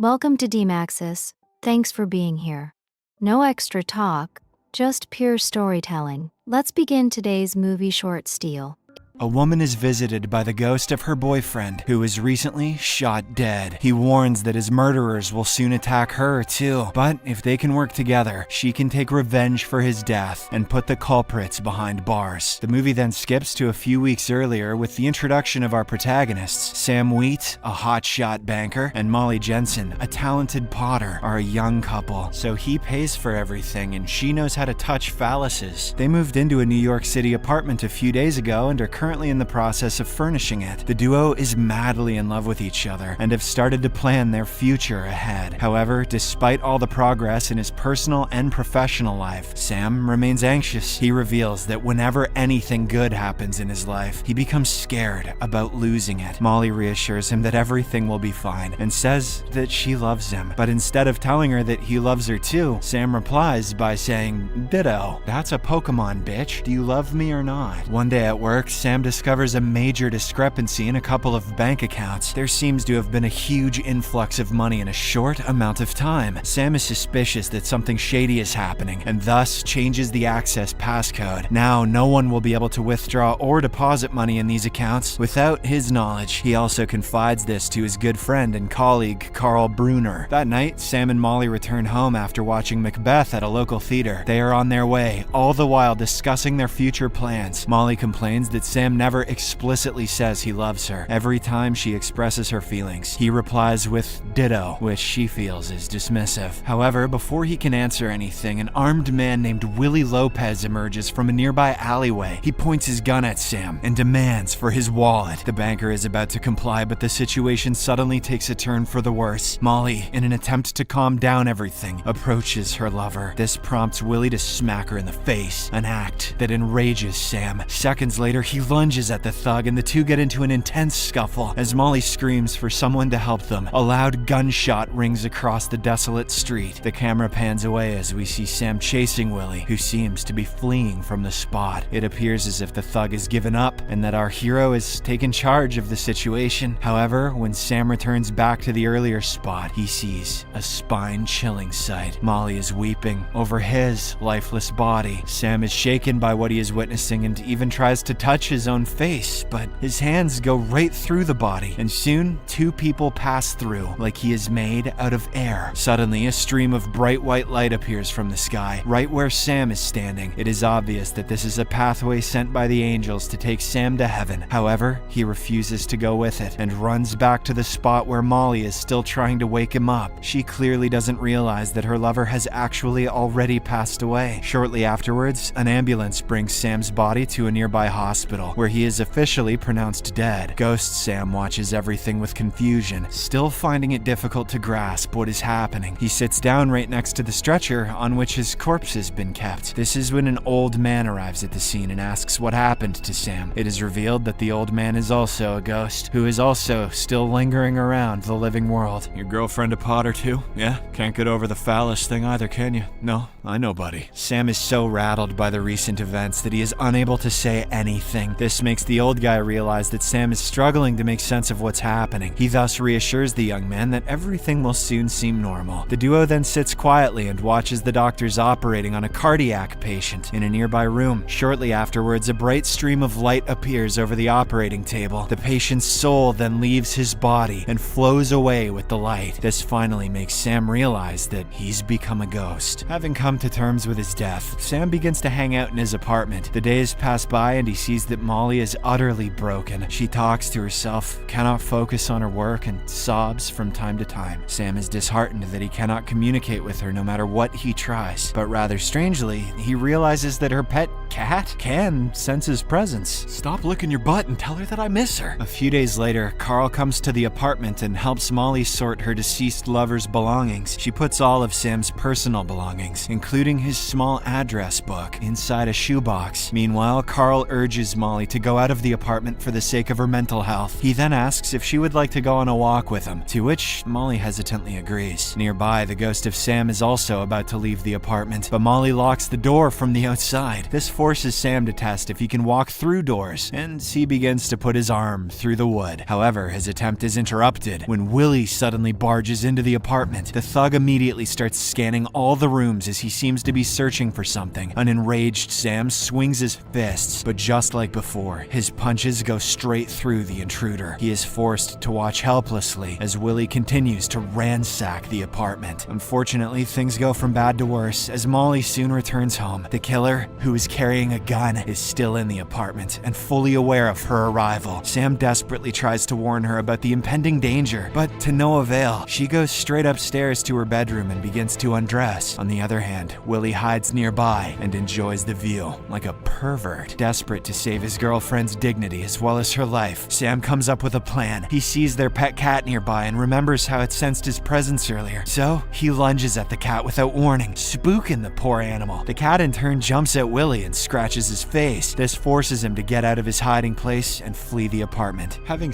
Welcome to DMAXUS. Thanks for being here. No extra talk, just pure storytelling. Let's begin today's movie short steal. A woman is visited by the ghost of her boyfriend, who was recently shot dead. He warns that his murderers will soon attack her too, but if they can work together, she can take revenge for his death and put the culprits behind bars. The movie then skips to a few weeks earlier with the introduction of our protagonists. Sam Wheat, a hotshot banker, and Molly Jensen, a talented potter, are a young couple, so he pays for everything and she knows how to touch phalluses. They moved into a New York City apartment a few days ago and are currently in the process of furnishing it. The duo is madly in love with each other and have started to plan their future ahead. However, despite all the progress in his personal and professional life, Sam remains anxious. He reveals that whenever anything good happens in his life, he becomes scared about losing it. Molly reassures him that everything will be fine and says that she loves him. But instead of telling her that he loves her too, Sam replies by saying, "Ditto. That's a Pokemon, bitch. Do you love me or not?" One day at work, Sam discovers a major discrepancy in a couple of bank accounts. There seems to have been a huge influx of money in a short amount of time. Sam is suspicious that something shady is happening and thus changes the access passcode. Now, no one will be able to withdraw or deposit money in these accounts without his knowledge. He also confides this to his good friend and colleague, Carl Bruner. That night, Sam and Molly return home after watching Macbeth at a local theater. They are on their way, all the while discussing their future plans. Molly complains that Sam never explicitly says he loves her. Every time she expresses her feelings, he replies with ditto, which she feels is dismissive. However, before he can answer anything, an armed man named Willie Lopez emerges from a nearby alleyway. He points his gun at Sam and demands for his wallet. The banker is about to comply, but the situation suddenly takes a turn for the worse. Molly, in an attempt to calm down everything, approaches her lover. This prompts Willie to smack her in the face, an act that enrages Sam. Seconds later, he lunges at the thug and the two get into an intense scuffle. As Molly screams for someone to help them, a loud gunshot rings across the desolate street. The camera pans away as we see Sam chasing Willie, who seems to be fleeing from the spot. It appears as if the thug has given up and that our hero has taken charge of the situation. However, when Sam returns back to the earlier spot, he sees a spine-chilling sight. Molly is weeping over his lifeless body. Sam is shaken by what he is witnessing and even tries to touch his own face, but his hands go right through the body, and soon two people pass through like he is made out of air. Suddenly, a stream of bright white light appears from the sky, right where Sam is standing. It is obvious that this is a pathway sent by the angels to take Sam to heaven. However, he refuses to go with it and runs back to the spot where Molly is still trying to wake him up. She clearly doesn't realize that her lover has actually already passed away. Shortly afterwards, an ambulance brings Sam's body to a nearby hospital, where he is officially pronounced dead. Ghost Sam watches everything with confusion, still finding it difficult to grasp what is happening. He sits down right next to the stretcher on which his corpse has been kept. This is when an old man arrives at the scene and asks what happened to Sam. It is revealed that the old man is also a ghost, who is also still lingering around the living world. Your girlfriend a potter too? Yeah? Can't get over the phallus thing either, can you? No, I know, buddy. Sam is so rattled by the recent events that he is unable to say anything. This makes the old guy realize that Sam is struggling to make sense of what's happening. He thus reassures the young man that everything will soon seem normal. The duo then sits quietly and watches the doctors operating on a cardiac patient in a nearby room. Shortly afterwards, a bright stream of light appears over the operating table. The patient's soul then leaves his body and flows away with the light. This finally makes Sam realize that he's become a ghost. Having come to terms with his death, Sam begins to hang out in his apartment. The days pass by and he sees that Molly is utterly broken. She talks to herself, cannot focus on her work, and sobs from time to time. Sam is disheartened that he cannot communicate with her no matter what he tries. But rather strangely, he realizes that her pet cat can sense his presence. Stop licking your butt and tell her that I miss her. A few days later, Carl comes to the apartment and helps Molly sort her deceased lover's belongings. She puts all of Sam's personal belongings, including his small address book, inside a shoebox. Meanwhile, Carl urges Molly Molly to go out of the apartment for the sake of her mental health. He then asks if she would like to go on a walk with him, to which Molly hesitantly agrees. Nearby, the ghost of Sam is also about to leave the apartment, but Molly locks the door from the outside. This forces Sam to test if he can walk through doors, and he begins to put his arm through the wood. However, his attempt is interrupted when Willie suddenly barges into the apartment. The thug immediately starts scanning all the rooms as he seems to be searching for something. An enraged Sam swings his fists, but just like before, his punches go straight through the intruder. He is forced to watch helplessly as Willie continues to ransack the apartment. Unfortunately, things go from bad to worse as Molly soon returns home. The killer, who is carrying a gun, is still in the apartment and fully aware of her arrival. Sam desperately tries to warn her about the impending danger, but to no avail. She goes straight upstairs to her bedroom and begins to undress. On the other hand, Willie hides nearby and enjoys the view like a pervert. Desperate to save his girlfriend's dignity as well as her life, Sam comes up with a plan. He sees their pet cat nearby and remembers how it sensed his presence earlier. So he lunges at the cat without warning, spooking the poor animal. The cat in turn jumps at Willie and scratches his face. This forces him to get out of his hiding place and flee the apartment. Having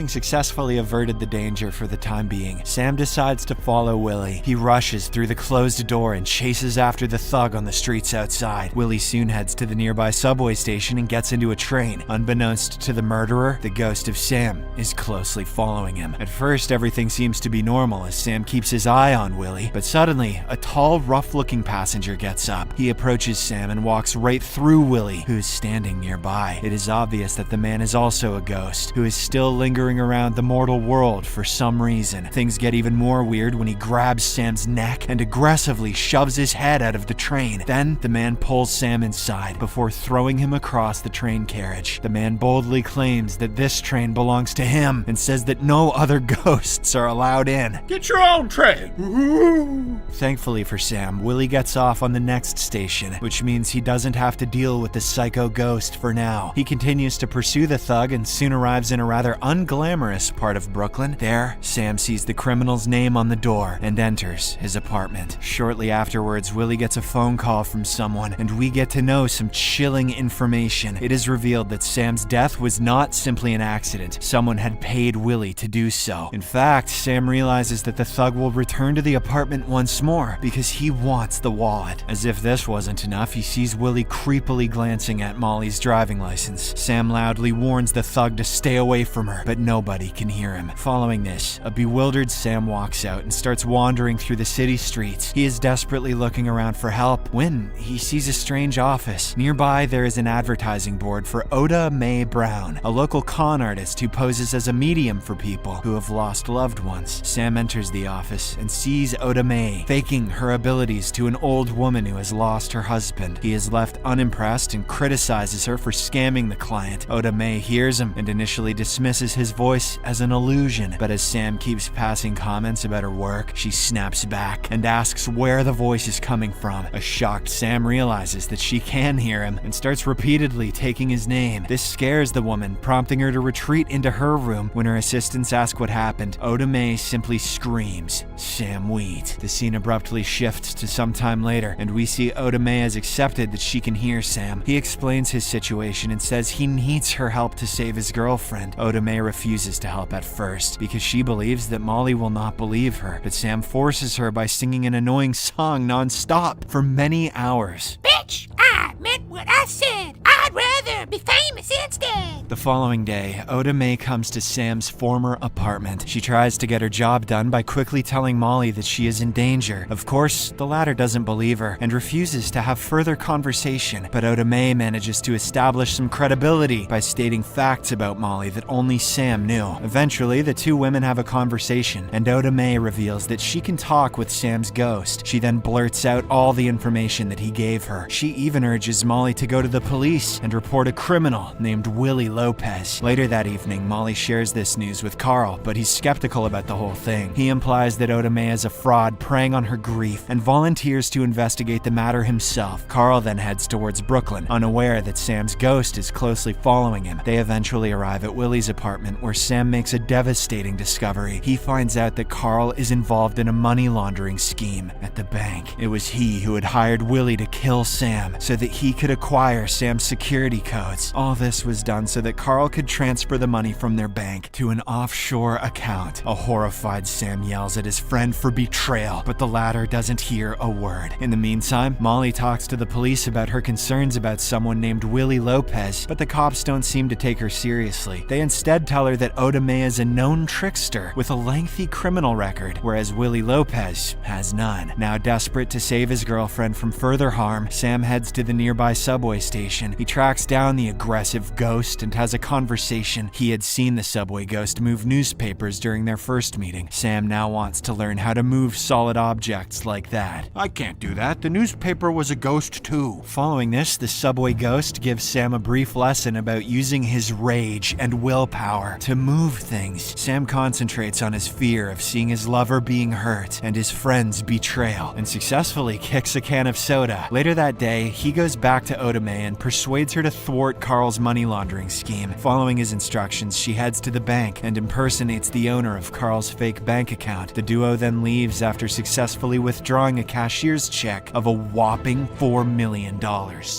successfully averted the danger for the time being, Sam decides to follow Willie. He rushes through the closed door and chases after the thug on the streets outside. Willie soon heads to the nearby subway station and gets into a train. Unbeknownst to the murderer, the ghost of Sam is closely following him. At first, everything seems to be normal as Sam keeps his eye on Willie, but suddenly, a tall, rough-looking passenger gets up. He approaches Sam and walks right through Willie, who is standing nearby. It is obvious that the man is also a ghost, who is still lingering around the mortal world for some reason. Things get even more weird when he grabs Sam's neck and aggressively shoves his head out of the train. Then, the man pulls Sam inside before throwing him across the train carriage. The man boldly claims that this train belongs to him and says that no other ghosts are allowed in. Get your own train! Woo-hoo. Thankfully for Sam, Willie gets off on the next station, which means he doesn't have to deal with the psycho ghost for now. He continues to pursue the thug and soon arrives in a rather unglamorous part of Brooklyn. There, Sam sees the criminal's name on the door and enters his apartment. Shortly afterwards, Willie gets a phone call from someone, and we get to know some chilling information. It is revealed that Sam's death was not simply an accident. Someone had paid Willie to do so. In fact, Sam realizes that the thug will return to the apartment once more because he wants the wallet. As if this wasn't enough, he sees Willie creepily glancing at Molly's driving license. Sam loudly warns the thug to stay away from her, but nobody can hear him. Following this, a bewildered Sam walks out and starts wandering through the city streets. He is desperately looking around for help when he sees a strange office. Nearby, there is an advertising board for Oda Mae Brown, a local con artist who poses as a medium for people who have lost loved ones. Sam enters the office and sees Oda Mae faking her abilities to an old woman who has lost her husband. He is left unimpressed and criticizes her for scamming the client. Oda Mae hears him and initially dismisses his voice as an illusion, but as Sam keeps passing comments about her work, she snaps back and asks where the voice is coming from. A shocked Sam realizes that she can hear him and starts repeatedly taking his name. This scares the woman, prompting her to retreat into her room. When her assistants ask what happened, Oda Mae simply screams, "Sam Wheat." The scene abruptly shifts to some time later, and we see Oda Mae has accepted that she can hear Sam. He explains his situation and says he needs her help to save his girlfriend. Oda Mae refuses to help at first because she believes that Molly will not believe her, but Sam forces her by singing an annoying song non-stop for many hours. Bitch, I meant what I said. I'd rather be famous instead. The following day, Oda Mae comes to Sam's former apartment. She tries to get her job done by quickly telling Molly that she is in danger. Of course, the latter doesn't believe her and refuses to have further conversation, but Oda Mae manages to establish some credibility by stating facts about Molly that only Sam knew. Eventually, the two women have a conversation, and Oda Mae reveals that she can talk with Sam's ghost. She then blurts out all the information that he gave her. She even urges Molly to go to the police and report a criminal named Willie Lopez. Later that evening, Molly shares this news with Carl, but he's skeptical about the whole thing. He implies that Oda Mae is a fraud preying on her grief and volunteers to investigate the matter himself. Carl then heads towards Brooklyn, unaware that Sam's ghost is closely following him. They eventually arrive at Willie's apartment, where Sam makes a devastating discovery. He finds out that Carl is involved in a money laundering scheme at the bank. It was he who had hired Willie to kill Sam so that he could acquire Sam's security security codes. All this was done so that Carl could transfer the money from their bank to an offshore account. A horrified Sam yells at his friend for betrayal, but the latter doesn't hear a word. In the meantime, Molly talks to the police about her concerns about someone named Willie Lopez, but the cops don't seem to take her seriously. They instead tell her that Oda Mae is a known trickster with a lengthy criminal record, whereas Willie Lopez has none. Now desperate to save his girlfriend from further harm, Sam heads to the nearby subway station. He tracks down the aggressive ghost and has a conversation. He had seen the subway ghost move newspapers during their first meeting. Sam now wants to learn how to move solid objects like that. I can't do that. The newspaper was a ghost too. Following this, the subway ghost gives Sam a brief lesson about using his rage and willpower to move things. Sam concentrates on his fear of seeing his lover being hurt and his friend's betrayal, and successfully kicks a can of soda. Later that day, he goes back to Oda Mae and persuades her to thwart Carl's money laundering scheme. Following his instructions, she heads to the bank and impersonates the owner of Carl's fake bank account. The duo then leaves after successfully withdrawing a cashier's check of a whopping $4 million.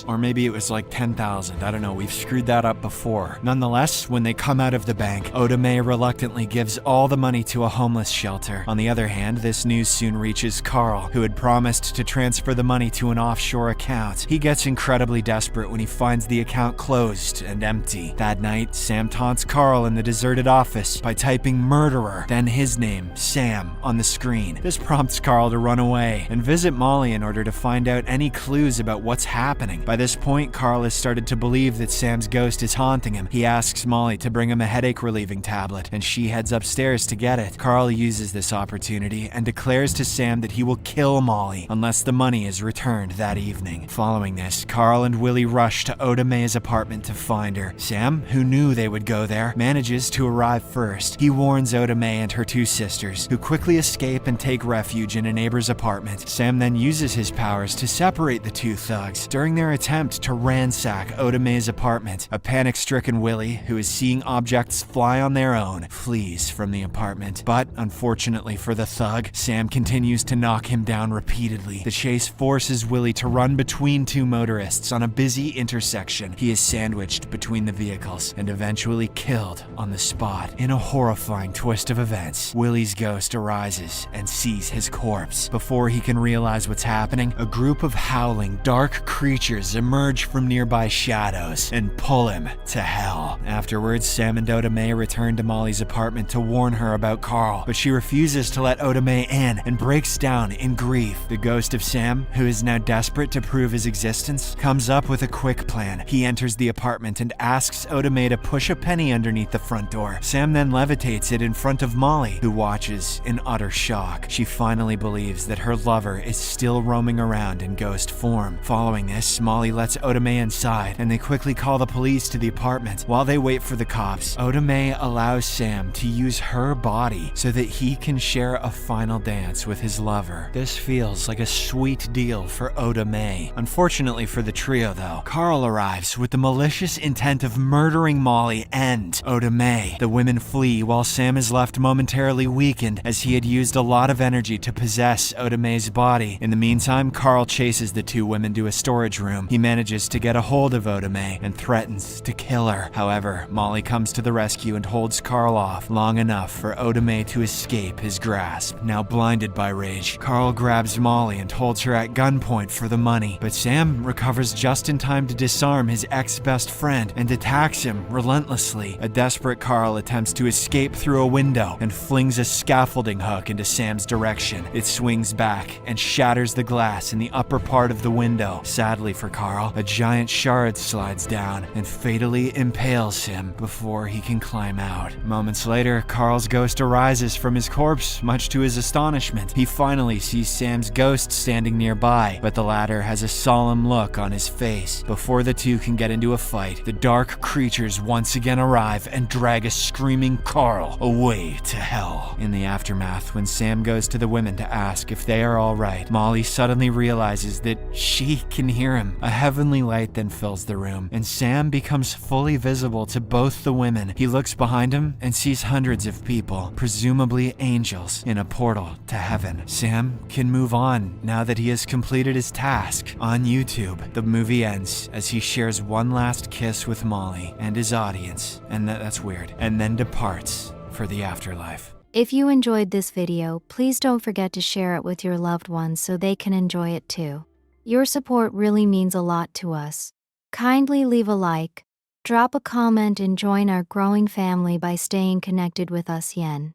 Or maybe it was like 10,000. I don't know, we've screwed that up before. Nonetheless, when they come out of the bank, Oda Mae reluctantly gives all the money to a homeless shelter. On the other hand, this news soon reaches Carl, who had promised to transfer the money to an offshore account. He gets incredibly desperate when he finds the account closed and empty. That night, Sam taunts Carl in the deserted office by typing murderer, then his name, Sam, on the screen. This prompts Carl to run away and visit Molly in order to find out any clues about what's happening. By this point, Carl has started to believe that Sam's ghost is haunting him. He asks Molly to bring him a headache-relieving tablet, and she heads upstairs to get it. Carl uses this opportunity and declares to Sam that he will kill Molly unless the money is returned that evening. Following this, Carl and Willie rush to Oda Mae's apartment to find her. Sam, who knew they would go there, manages to arrive first. He warns Oda Mae and her two sisters, who quickly escape and take refuge in a neighbor's apartment. Sam then uses his powers to separate the two thugs. During their attempt to ransack Oda Mae's apartment, a panic-stricken Willie, who is seeing objects fly on their own, flees from the apartment. But unfortunately for the thug, Sam continues to knock him down repeatedly. The chase forces Willie to run between two motorists on a busy intersection. He is sandwiched between the vehicles and eventually killed on the spot. In a horrifying twist of events, Willie's ghost arises and sees his corpse. Before he can realize what's happening, a group of howling, dark creatures emerge from nearby shadows and pull him to hell. Afterwards, Sam and Oda Mae return to Molly's apartment to warn her about Carl, but she refuses to let Oda Mae in and breaks down in grief. The ghost of Sam, who is now desperate to prove his existence, comes up with a quick plan. He enters the apartment and asks Oda Mae to push a penny underneath the front door. Sam then levitates it in front of Molly, who watches in utter shock. She finally believes that her lover is still roaming around in ghost form. Following this, Molly lets Oda Mae inside, and they quickly call the police to the apartment. While they wait for the cops, Oda Mae allows Sam to use her body so that he can share a final dance with his lover. This feels like a sweet deal for Oda Mae. Unfortunately for the trio though, Carl arrives with the malicious intent of murdering Molly and Oda Mae. The women flee while Sam is left momentarily weakened as he had used a lot of energy to possess Oda Mae's body. In the meantime, Carl chases the two women to a storage room. He manages to get a hold of Oda Mae and threatens to kill her. However, Molly comes to the rescue and holds Carl off long enough for Oda Mae to escape his grasp. Now blinded by rage, Carl grabs Molly and holds her at gunpoint for the money, but Sam recovers just in time to disarm his ex-best friend and attacks him relentlessly. A desperate Carl attempts to escape through a window and flings a scaffolding hook into Sam's direction. It swings back and shatters the glass in the upper part of the window. Sadly for Carl, a giant shard slides down and fatally impales him before he can climb out. Moments later, Carl's ghost arises from his corpse, much to his astonishment. He finally sees Sam's ghost standing nearby, but the latter has a solemn look on his face. Before the two can get into a fight, the dark creatures once again arrive and drag a screaming Carl away to hell. In the aftermath, when Sam goes to the women to ask if they are all right, Molly suddenly realizes that she can hear him. A heavenly light then fills the room, and Sam becomes fully visible to both the women. He looks behind him and sees hundreds of people, presumably angels, in a portal to heaven. Sam can move on now that he has completed his task. On YouTube, the movie ends as he He shares one last kiss with Molly and his audience, and that's weird, and then departs for the afterlife. If you enjoyed this video, please don't forget to share it with your loved ones so they can enjoy it too. Your support really means a lot to us. Kindly leave a like, drop a comment and join our growing family by staying connected with us. Yen.